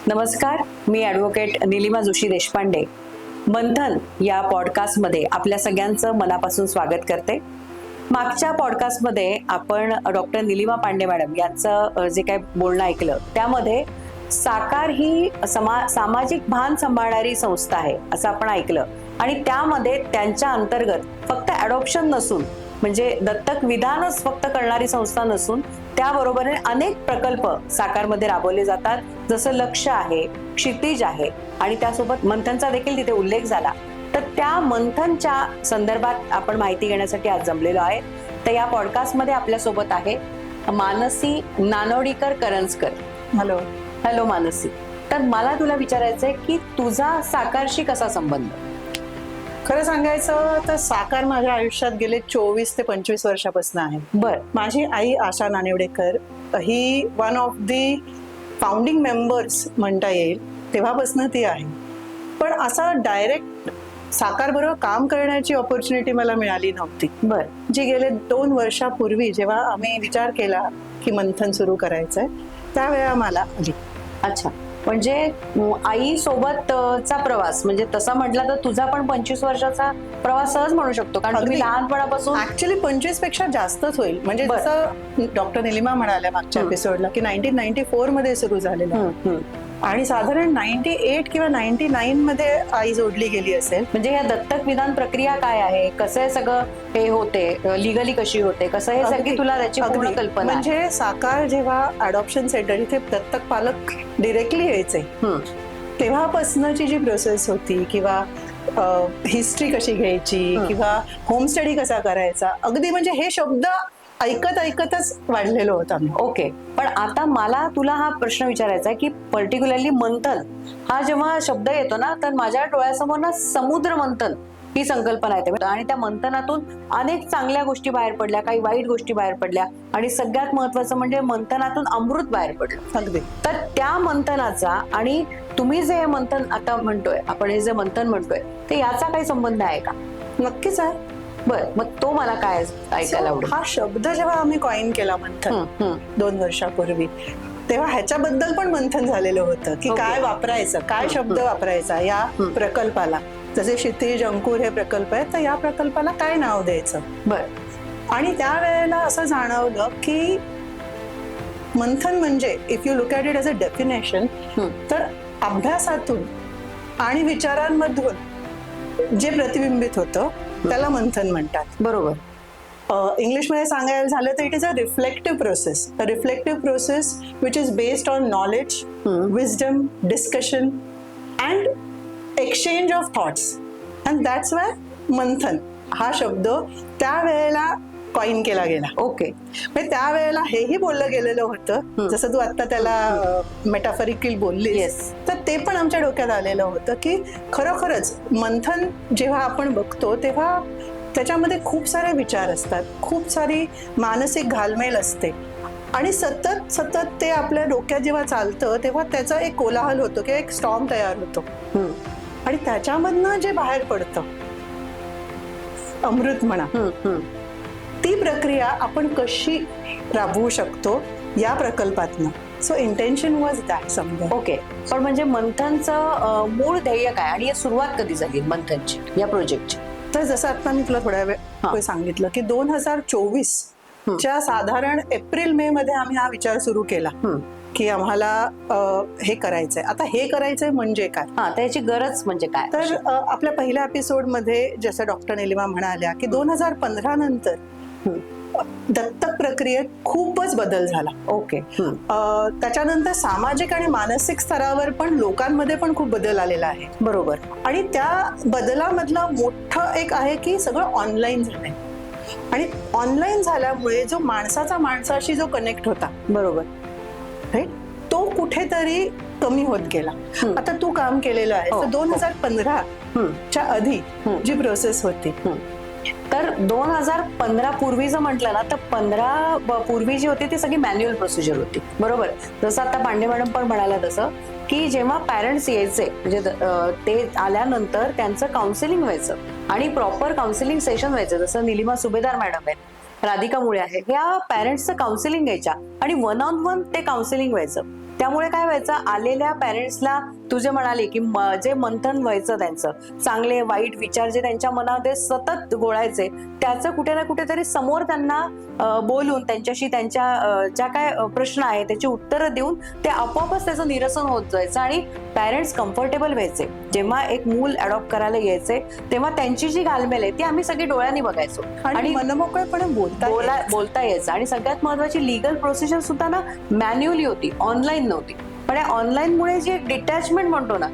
नमस्कार, मी ॲडव्होकेट निलिमा जोशी देशपांडे मंथन या पॉडकास्टमध्ये आपल्या सगळ्यांचं मनापासून स्वागत करते. मागच्या पॉडकास्टमध्ये आपण डॉक्टर निलिमा पांडे मॅडम यांचं जे काही बोलणं ऐकलं त्यामध्ये साकार ही सामाजिक भान सांभाळणारी संस्था आहे असं आपण ऐकलं आणि त्यामध्ये त्यांच्या अंतर्गत फक्त ॲडॉप्शन नसून म्हणजे दत्तक विधानच फक्त करणारी संस्था नसून त्याबरोबर अनेक प्रकल्प साकारमध्ये राबवले जातात, जसं लक्ष्य आहे, क्षितिज आहे आणि त्यासोबत मंथनचा देखील तिथे उल्लेख झाला. तर त्या मंथनच्या संदर्भात आपण माहिती घेण्यासाठी आज जमलेलो आहे. तर या पॉडकास्टमध्ये आपल्यासोबत आहे मानसी नानवडीकर करंजकर. हॅलो. हॅलो मानसी. तर मला तुला विचारायचंय की तुझा साकारशी कसा संबंध? खरं सांगायचं तर साकार माझ्या आयुष्यात गेले 24 ते 25 वर्षापासून आहे. बर. माझी आई आशा नानिवडेकर ही one of the founding members म्हणता येईल, तेव्हापासून ती आहे. पण असा डायरेक्ट साकार बरोबर काम करण्याची ऑपॉर्च्युनिटी मला मिळाली नव्हती. बर. जी गेले 2 वर्षापूर्वी जेव्हा आम्ही विचार केला की मंथन सुरू करायचंय त्यावेळेला मला आली. अच्छा, म्हणजे आई सोबतचा प्रवास म्हणजे तसा म्हटला तर तुझा पण 25 वर्षाचा प्रवास सहज म्हणू शकतो, कारण तुम्ही लहानपणापासून ऍक्च्युली 25 पेक्षा जास्तच होईल. म्हणजे जसं डॉक्टर निलिमा म्हणाल्या मागच्या एपिसोडला की 1994 मध्ये सुरू झालेलं आणि साधारण 98 किंवा 99 मध्ये आई जोडली गेली असेल. म्हणजे या दत्तक विधान प्रक्रिया काय आहे, कसं हे सगळं हे होते, लिगली कशी होते, कसं हे सगळी तुला त्याची पूर्ण कल्पना? म्हणजे साकार जेव्हा अडॉप्शन सेंटर इथे दत्तक पालक डिरेक्टली यायचे तेव्हापासूनची जी प्रोसेस होती किंवा हिस्ट्री कशी घ्यायची किंवा होम स्टडी कसा करायचा, अगदी म्हणजे हे शब्द ऐकतच वाढलेलो होता. ओके. पण आता मला तुला हा प्रश्न विचारायचा आहे की पर्टिक्युलरली मंथन हा जेव्हा शब्द येतो ना तर माझ्या डोळ्यासमोर ना समुद्र मंथन ही संकल्पना येते आणि त्या मंथनातून अनेक चांगल्या गोष्टी बाहेर पडल्या, काही वाईट गोष्टी बाहेर पडल्या आणि सगळ्यात महत्वाचं म्हणजे मंथनातून अमृत बाहेर पडलं. अगदी. तर त्या मंथनाचा आणि तुम्ही जे हे मंथन आता म्हणतोय, आपण हे जे मंथन म्हणतोय ते याचा काही संबंध आहे का? नक्कीच आहे. बर, मग तो मला काय ऐकायला आवडेल. हा शब्द जेव्हा आम्ही कॉइन केला मंथन 2 वर्षापूर्वी तेव्हा ह्याच्याबद्दल पण मंथन झालेलं होतं की काय वापरायचं, काय शब्द वापरायचा या प्रकल्पाला. जसे क्षितिज, अंकुर हे प्रकल्प आहेत तर या प्रकल्पाला काय नाव द्यायचं. बर. आणि त्यावेळेला असं जाणवलं की मंथन म्हणजे if you look at it as a definition तर अभ्यासातून आणि विचारांमधून जे प्रतिबिंबित होतं त्याला मंथन म्हणतात. बरोबर. इंग्लिशमध्ये सांगायला झालं तर it is a reflective process. A reflective process which is based on knowledge, wisdom, discussion and exchange of thoughts and that's why मंथन हा शब्द त्यावेळेला कॉइन केला गेला. ओके. म्हणजे त्यावेळेला हेही बोललं गेलेलं होतं, जसं तू आता त्याला मेटाफरिकल बोललीस तर ते पण आमच्या डोक्यात आलेलं होतं की खरोखरच मंथन जेव्हा आपण बघतो तेव्हा त्याच्यामध्ये खूप सारे विचार असतात, खूप सारी मानसिक घालमेल असते आणि सतत ते आपल्या डोक्यात जेव्हा चालतं तेव्हा त्याचा एक कोलाहल होतो किंवा एक स्टॉर्म तयार होतो आणि त्याच्यामधनं जे बाहेर पडतं अमृत म्हणा, ती प्रक्रिया आपण कशी राबवू शकतो या प्रकल्पातनं. सो इंटेन्शन वॉज दॅट समजा. ओके. पण म्हणजे मंथनचं मूळ ध्येय काय आणि सुरुवात कधी झाली मंथनची या प्रोजेक्टची? तर जसं आता मी तुला थोड्या वेळ सांगितलं की 2024 च्या साधारण एप्रिल मे मध्ये आम्ही हा विचार सुरू केला की आम्हाला हे करायचंय. आता हे करायचंय म्हणजे काय, त्याची गरज म्हणजे काय? तर आपल्या पहिल्या एपिसोड मध्ये जसं डॉक्टर निलिमा म्हणाल्या की 2015 नंतर दत्तक प्रक्रियेत खूपच बदल झाला. ओके. त्याच्यानंतर सामाजिक आणि मानसिक स्तरावर पण लोकांमध्ये पण खूप बदल आलेला आहे. बरोबर. आणि त्या बदलामधलं मोठं एक आहे की सगळं ऑनलाईन झालंय आणि ऑनलाईन झाल्यामुळे जो माणसाशी जो कनेक्ट होता, बरोबर, राईट, तो कुठेतरी कमी होत गेला. आता तू काम केलेलं आहे तर 2015 च्या आधी जी प्रोसेस होती तर 2015 पूर्वीचं म्हटलं ना तर 15 पूर्वी जी होती ती सगळी मॅन्युअल प्रोसिजर होती. बरोबर. जसं आता पांडे मॅडम पण म्हणाल्या तसं की जेव्हा पॅरेंट्स यायचे म्हणजे ते आल्यानंतर त्यांचं काउन्सिलिंग व्हायचं आणि प्रॉपर काउन्सिलिंग सेशन व्हायचं. जसं निलिमा सुभेदार मॅडम आहेत, राधिका मुळे आहे, ह्या पॅरेंट्सचं काउन्सिलिंग घ्यायच्या आणि 1-on-1 ते काउन्सिलिंग व्हायचं. त्यामुळे काय व्हायचं, आलेल्या पॅरेंट्सला तुझे म्हणाले की जे मंथन व्हायचं त्यांचं, चांगले वाईट विचार जे त्यांच्या मनामध्ये सतत गोळायचे, त्याचं कुठे ना कुठेतरी समोर त्यांना बोलून त्यांच्याशी त्यांच्या ज्या काय प्रश्न आहे त्याची उत्तरं देऊन ते आपोआपच त्याचं निरसन होत जायचं आणि पॅरेंट्स कम्फर्टेबल व्हायचे. जेव्हा एक मूल अडॉप्ट करायला यायचे तेव्हा त्यांची जी घालमेल आहे ती आम्ही सगळी डोळ्यांनी बघायचो आणि मनमोकळेपणे बोलता यायचं. आणि सगळ्यात महत्वाची लीगल प्रोसिजर सुद्धा ना मॅन्युअली होती, ऑनलाईन नव्हती. पण या ऑनलाईनमुळे जी एक डिटॅचमेंट म्हणतो ना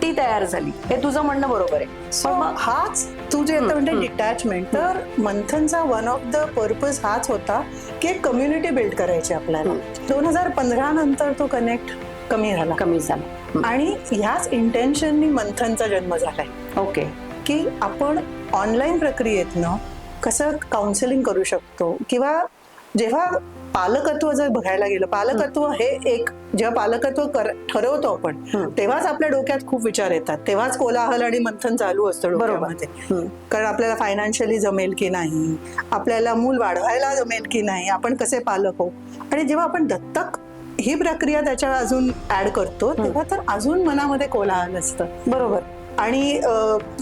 ती तयार झाली. हे तुझं म्हणणं बरोबर आहे. सो हाच तू जे आता म्हणते डिटॅचमेंट, तर मंथनचा वन ऑफ द पर्पज हाच होता की एक कम्युनिटी बिल्ड करायची आपल्याला. 2015 नंतर तो कनेक्ट कमी झाला आणि ह्याच इंटेन्शननी मंथनचा जन्म झालाय. ओके, की आपण ऑनलाईन प्रक्रियेतनं कसं काउन्सिलिंग करू शकतो, किंवा जेव्हा पालकत्व जर बघायला गेलं, पालकत्व हे एक जेव्हा पालकत्व ठरवतो आपण तेव्हाच आपल्या डोक्यात खूप विचार येतात, तेव्हाच कोलाहल आणि मंथन चालू असतं डोक्यामध्ये. कारण आपल्याला फायनान्शियली जमेल की नाही, आपल्याला मूल वाढवायला जमेल की नाही, आपण कसे पालक हो. आणि जेव्हा आपण दत्तक ही प्रक्रिया त्याच्या अजून ऍड करतो तेव्हा तर अजून मनामध्ये कोलाहल असतं. बरोबर. आणि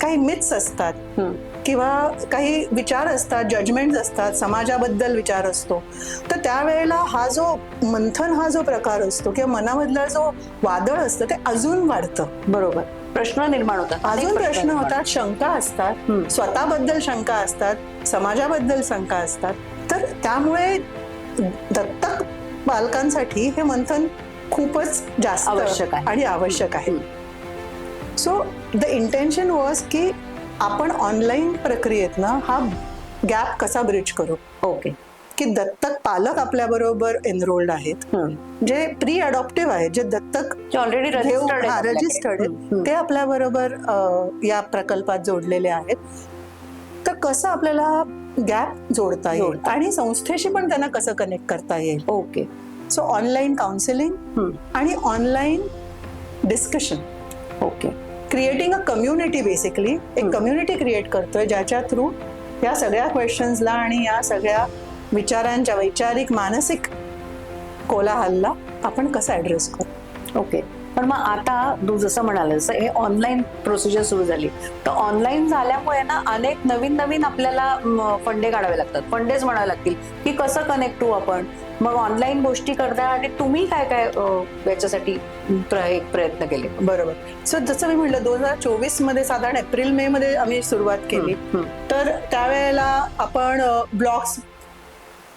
काही मिथ्स असतात किंवा काही विचार असतात, जजमेंट्स असतात, समाजाबद्दल विचार असतो. तर त्यावेळेला हा जो मंथन हा जो प्रकार असतो किंवा मनामधला जो वादळ असतं ते अजून वाढतं. बरोबर. प्रश्न निर्माण होतात, अजून प्रश्न होतात, शंका असतात, स्वतःबद्दल शंका असतात, समाजाबद्दल शंका असतात. तर त्यामुळे दत्तक बालकांसाठी हे मंथन खूपच जास्त आवश्यक आहे आणि आवश्यक आहे. सो द इंटेन्शन वॉज की आपण ऑनलाईन प्रक्रियेतनं हा गॅप कसा ब्रिज करू. ओके. की दत्तक पालक आपल्या बरोबर एनरोल्ड आहेत, जे प्री अडॉप्टिव्ह आहेत, जे दत्तक ऑलरेडी रजिस्टर्ड आहेत, ते आपल्या बरोबर या प्रकल्पात जोडलेले आहेत. तर कसं आपल्याला गॅप जोडता येईल आणि संस्थेशी पण त्यांना कसं कनेक्ट करता येईल. ओके. सो ऑनलाईन काउन्सिलिंग आणि online discussion. Okay. Creating a community, basically एक कम्युनिटी क्रिएट करतोय ज्याच्या थ्रू या सगळ्या क्वेश्चन्सला आणि या सगळ्या विचारांच्या वैचारिक मानसिक कोलाहलला आपण कसं ऍड्रेस करू. ओके. पण मग आता तू जसं म्हणालस हे ऑनलाईन प्रोसिजर सुरू झाली, तर ऑनलाईन झाल्यामुळे ना अनेक नवीन आपल्याला फंडे काढावे लागतात, फंडेच म्हणावे लागतील की कसं कनेक्ट होऊ आपण. मग ऑनलाईन गोष्टी करताय आणि तुम्ही काय काय याच्यासाठी एक प्रयत्न केले. बरोबर. सो जसं मी म्हटलं 2024 मध्ये साधारण एप्रिल मे मध्ये आम्ही सुरुवात केली. तर त्यावेळेला आपण ब्लॉग्स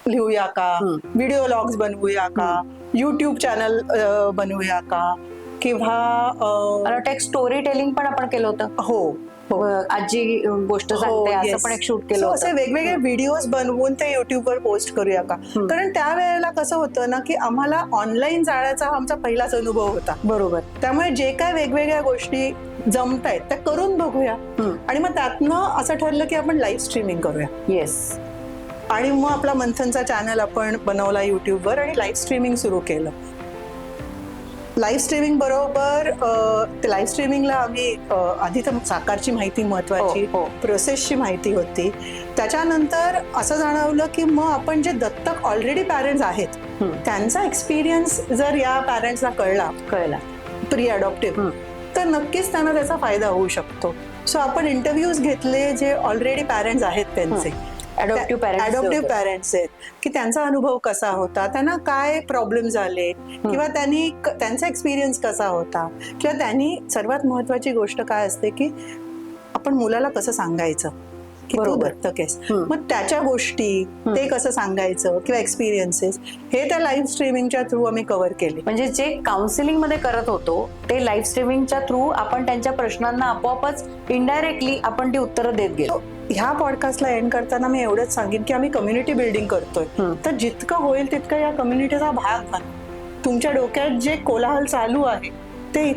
लिहूया का, व्हिडिओ लॉग्स बनवूया का, युट्यूब चॅनल बनवूया का, किंवा टेक्स्ट स्टोरी टेलिंग पण आपण केलं होतं. हो, आजी गोष्ट सांगते असं पण एक शूट केलं होतं. असे वेगवेगळे व्हिडिओज बनवून ते युट्यूबवर पोस्ट करूया का. कारण त्यावेळेला कसं होतं ना की आम्हाला ऑनलाईन जाण्याचा हा आमचा पहिलाच अनुभव होता. बरोबर. त्यामुळे जे काय वेगवेगळ्या गोष्टी जमतायत त्या करून बघूया. आणि मग त्यातनं असं ठरलं की आपण लाईव्ह स्ट्रीमिंग करूया. येस. आणि मग आपला मंथनचा चॅनल आपण बनवला युट्यूबवर आणि लाईव्ह स्ट्रीमिंग सुरू केलं. लाईव्ह स्ट्रीमिंग बरोबर लाईव्ह स्ट्रीमिंगला आम्ही आधी तर साकारची माहिती महत्वाची, प्रोसेसची माहिती होती. त्याच्यानंतर असं जाणवलं की मग आपण जे दत्तक ऑलरेडी पॅरेंट्स आहेत त्यांचा एक्सपिरियन्स जर या पॅरेंट्सला कळला प्री अडॉप्टिव्ह, तर नक्कीच त्यांना त्याचा फायदा होऊ शकतो. सो आपण इंटरव्ह्यूज घेतले जे ऑलरेडी पॅरेंट्स आहेत त्यांचे, अडॉप्टिव्ह पॅरेंट्स आहेत, की त्यांचा अनुभव कसा होता, त्यांना काय प्रॉब्लेम झाले, किंवा त्यांचा एक्सपिरियन्स कसा होता, किंवा त्यांनी सर्वात महत्वाची गोष्ट काय असते की आपण मुलाला कसं सांगायचं की तू दत्तक आहेस. मग त्याच्या गोष्टी ते कसं सांगायचं किंवा एक्सपिरियन्सेस हे त्या लाईव्ह स्ट्रीमिंगच्या थ्रू आम्ही कव्हर केले. म्हणजे जे काउन्सिलिंग मध्ये करत होतो ते लाईव्ह स्ट्रीमिंगच्या थ्रू आपण त्यांच्या प्रश्नांना आपोआपच इनडायरेक्टली आपण ती उत्तरं देत गेलो. ह्या पॉडकास्टला एंड करताना मी एवढंच सांगेन की आम्ही कम्युनिटी बिल्डिंग करतोय, तर जितकं होईल तितकं या कम्युनिटीचा भाग बना. तुमच्या डोक्यात जे कोलाहल चालू आहे ते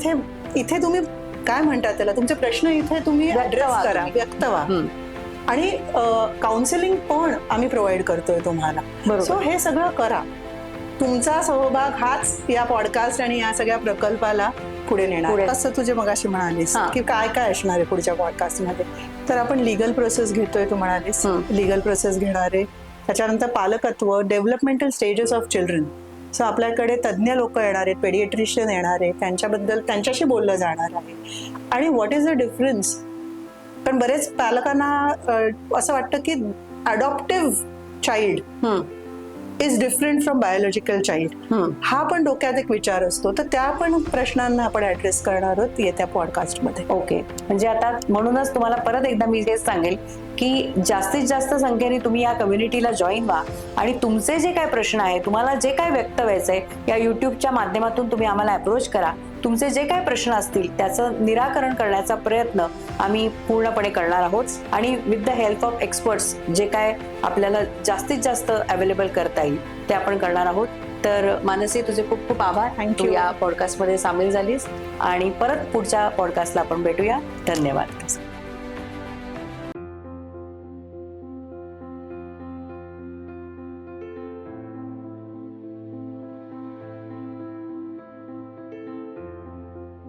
इथे तुम्ही काय म्हणतात त्याला, तुमचे प्रश्न इथे तुम्ही ऍड्रेस करा, व्यक्त व्हा. आणि काउन्सिलिंग पण आम्ही प्रोव्हाइड करतोय तुम्हाला. सो हे सगळं करा. तुमचा सहभाग हाच या पॉडकास्ट आणि या सगळ्या प्रकल्पाला पुढे नेणार. कसं तुझे मगाशी म्हणालीस की काय काय असणार आहे पुढच्या पॉडकास्टमध्ये, तर आपण लिगल प्रोसेस घेतोय, तू म्हणालीस लिगल प्रोसेस घेणार आहे. त्याच्यानंतर पालकत्व, developmental stages of children, so आपल्याकडे तज्ज्ञ लोक येणार आहेत, पेडिएट्रिशियन येणार आहेत, त्यांच्याबद्दल त्यांच्याशी बोललं जाणार आहे. आणि व्हॉट इज द डिफरन्स, पण बरेच पालकांना असं वाटतं की adoptive child is different from biological child. हा पण डोक्यात एक विचार असतो. तर त्या पण प्रश्नांना आपण ऍड्रेस करणार आहोत येत्या पॉडकास्टमध्ये. ओके, म्हणजे आता म्हणूनच तुम्हाला परत एकदा मी हेच सांगेल की जास्तीत जास्त संख्येने तुम्ही या कम्युनिटीला जॉईन व्हा आणि तुमचे जे काय प्रश्न आहे, तुम्हाला जे काय व्यक्त व्हायचंय, या युट्यूबच्या माध्यमातून तुम्ही आम्हाला अप्रोच करा. तुमचे जे काय प्रश्न असतील त्याचं निराकरण करण्याचा प्रयत्न आम्ही पूर्णपणे करणार आहोत आणि with the help of experts जे काय आपल्याला जास्तीत जास्त अवेलेबल करता येईल ते आपण करणार आहोत. तर मानसी, तुझे खूप खूप आभार. Thank you. तू या पॉडकास्टमध्ये सामील झालीस आणि परत पुढच्या पॉडकास्टला आपण भेटूया. धन्यवाद.